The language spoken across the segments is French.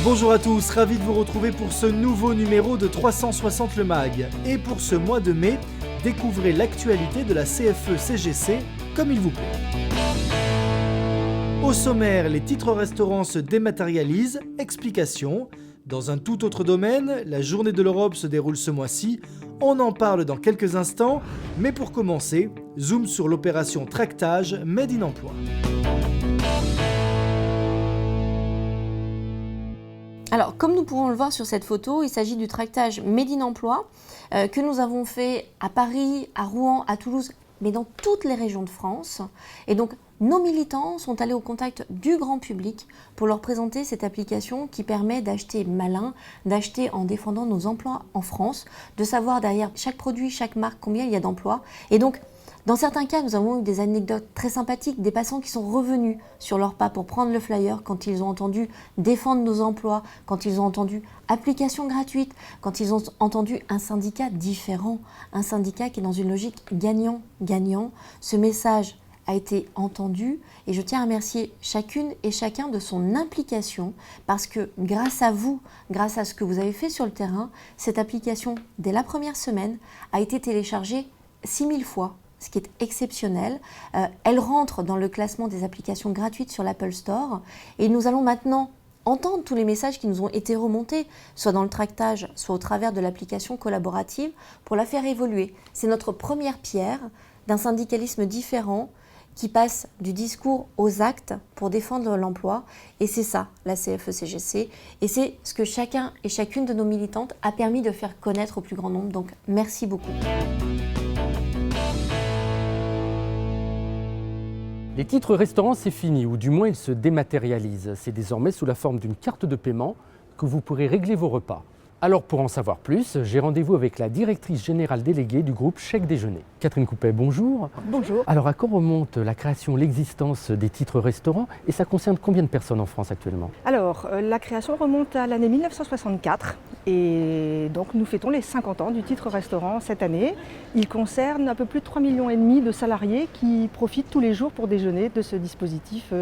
Bonjour à tous, ravi de vous retrouver pour ce nouveau numéro de 360 le Mag. Et pour ce mois de mai, découvrez l'actualité de la CFE-CGC comme il vous plaît. Au sommaire, les titres restaurants se dématérialisent, explications. Dans un tout autre domaine, la journée de l'Europe se déroule ce mois-ci. On en parle dans quelques instants, mais pour commencer, zoom sur l'opération tractage Made in Emploi. Alors, comme nous pourrons le voir sur cette photo, il s'agit du tractage Made in Emploi que nous avons fait à Paris, à Rouen, à Toulouse, mais dans toutes les régions de France. Et donc, nos militants sont allés au contact du grand public pour leur présenter cette application qui permet d'acheter malin, d'acheter en défendant nos emplois en France, de savoir derrière chaque produit, chaque marque, combien il y a d'emplois. Et donc, dans certains cas, nous avons eu des anecdotes très sympathiques, des passants qui sont revenus sur leurs pas pour prendre le flyer quand ils ont entendu défendre nos emplois, quand ils ont entendu application gratuite, quand ils ont entendu un syndicat différent, un syndicat qui est dans une logique gagnant-gagnant. Ce message a été entendu et je tiens à remercier chacune et chacun de son implication parce que grâce à vous, grâce à ce que vous avez fait sur le terrain, cette application, dès la première semaine, a été téléchargée 6000 fois. Ce qui est exceptionnel. Elle rentre dans le classement des applications gratuites sur l'Apple Store et nous allons maintenant entendre tous les messages qui nous ont été remontés, soit dans le tractage, soit au travers de l'application collaborative, pour la faire évoluer. C'est notre première pierre d'un syndicalisme différent qui passe du discours aux actes pour défendre l'emploi. Et c'est ça, la CFE-CGC. Et c'est ce que chacun et chacune de nos militantes a permis de faire connaître au plus grand nombre. Donc, merci beaucoup. Les titres restaurants, c'est fini, ou du moins ils se dématérialisent. C'est désormais sous la forme d'une carte de paiement que vous pourrez régler vos repas. Alors pour en savoir plus, j'ai rendez-vous avec la directrice générale déléguée du groupe Chèque Déjeuner. Catherine Coupet, bonjour. Bonjour. Alors à quand remonte la création, l'existence des titres restaurants et ça concerne combien de personnes en France actuellement? Alors la création remonte à l'année 1964 et donc nous fêtons les 50 ans du titre restaurant cette année. Il concerne un peu plus de 3,5 millions de salariés qui profitent tous les jours pour déjeuner de ce dispositif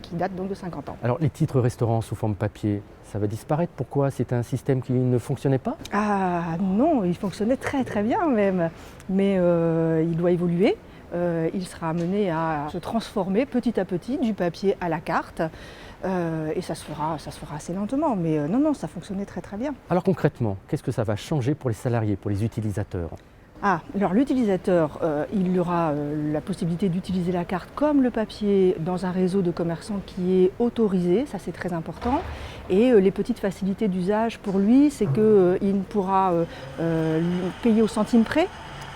qui date donc de 50 ans. Alors les titres restaurants sous forme papier, ça va disparaître. Pourquoi? C'est un système qui ne fonctionnait pas? Ah non, il fonctionnait très très bien même, mais il doit évoluer. Il sera amené à se transformer petit à petit du papier à la carte et ça se fera assez lentement, mais non, ça fonctionnait très très bien. Alors concrètement, qu'est-ce que ça va changer pour les salariés, pour les utilisateurs? Alors l'utilisateur, il aura la possibilité d'utiliser la carte comme le papier dans un réseau de commerçants qui est autorisé, ça c'est très important. Et les petites facilités d'usage pour lui, c'est qu'il pourra payer au centime près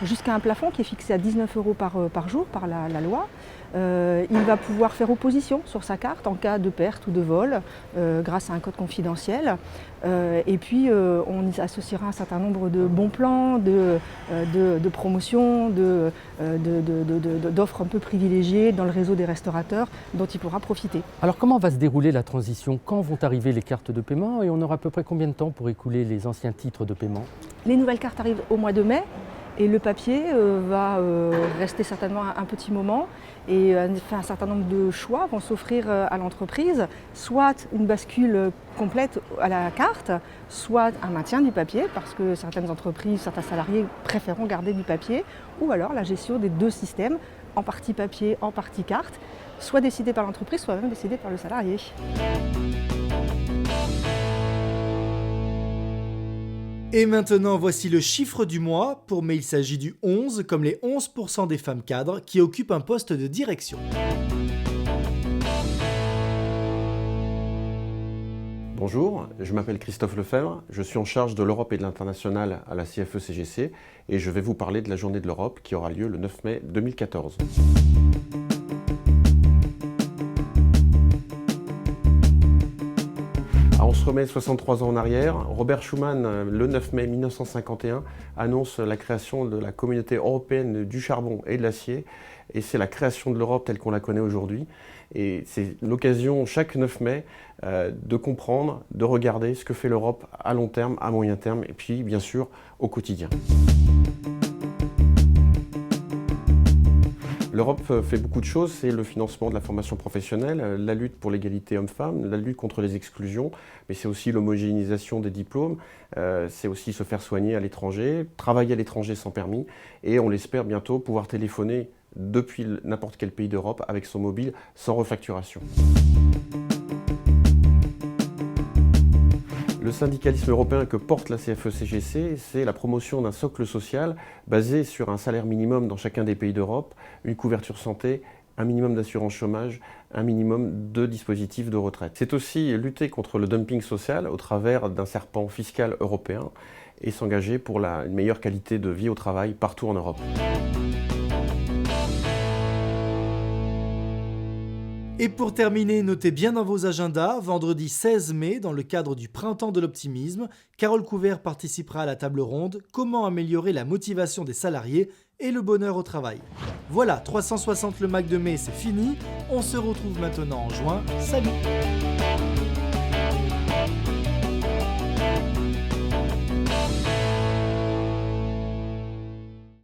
jusqu'à un plafond qui est fixé à 19 € par jour par la loi. Il va pouvoir faire opposition sur sa carte en cas de perte ou de vol grâce à un code confidentiel. Et puis on y associera un certain nombre de bons plans, de promotions, d'offres un peu privilégiées dans le réseau des restaurateurs dont il pourra profiter. Alors comment va se dérouler la transition? Quand vont arriver les cartes de paiement et on aura à peu près combien de temps pour écouler les anciens titres de paiement? Les nouvelles cartes arrivent au mois de mai. Et le papier va rester certainement un petit moment et un certain nombre de choix vont s'offrir à l'entreprise, soit une bascule complète à la carte, soit un maintien du papier parce que certaines entreprises, certains salariés préféreront garder du papier, ou alors la gestion des deux systèmes, en partie papier, en partie carte, soit décidée par l'entreprise, soit même décidée par le salarié. Et maintenant, voici le chiffre du mois. Pour mai, il s'agit du 11, comme les 11% des femmes cadres qui occupent un poste de direction. Bonjour, je m'appelle Christophe Lefebvre, je suis en charge de l'Europe et de l'international à la CFE-CGC et je vais vous parler de la Journée de l'Europe qui aura lieu le 9 mai 2014. On se remet 63 ans en arrière. Robert Schuman, le 9 mai 1951, annonce la création de la Communauté européenne du charbon et de l'acier. Et c'est la création de l'Europe telle qu'on la connaît aujourd'hui. Et c'est l'occasion, chaque 9 mai, de comprendre, de regarder ce que fait l'Europe à long terme, à moyen terme, et puis bien sûr au quotidien. L'Europe fait beaucoup de choses, c'est le financement de la formation professionnelle, la lutte pour l'égalité homme-femme, la lutte contre les exclusions, mais c'est aussi l'homogénéisation des diplômes, c'est aussi se faire soigner à l'étranger, travailler à l'étranger sans permis, et on l'espère bientôt pouvoir téléphoner depuis n'importe quel pays d'Europe avec son mobile sans refacturation. Le syndicalisme européen que porte la CFE-CGC, c'est la promotion d'un socle social basé sur un salaire minimum dans chacun des pays d'Europe, une couverture santé, un minimum d'assurance chômage, un minimum de dispositifs de retraite. C'est aussi lutter contre le dumping social au travers d'un serpent fiscal européen et s'engager pour une meilleure qualité de vie au travail partout en Europe. Et pour terminer, notez bien dans vos agendas, vendredi 16 mai, dans le cadre du Printemps de l'Optimisme, Carole Couvert participera à la table ronde « Comment améliorer la motivation des salariés et le bonheur au travail ». Voilà, 360 le MAC de mai, c'est fini. On se retrouve maintenant en juin. Salut!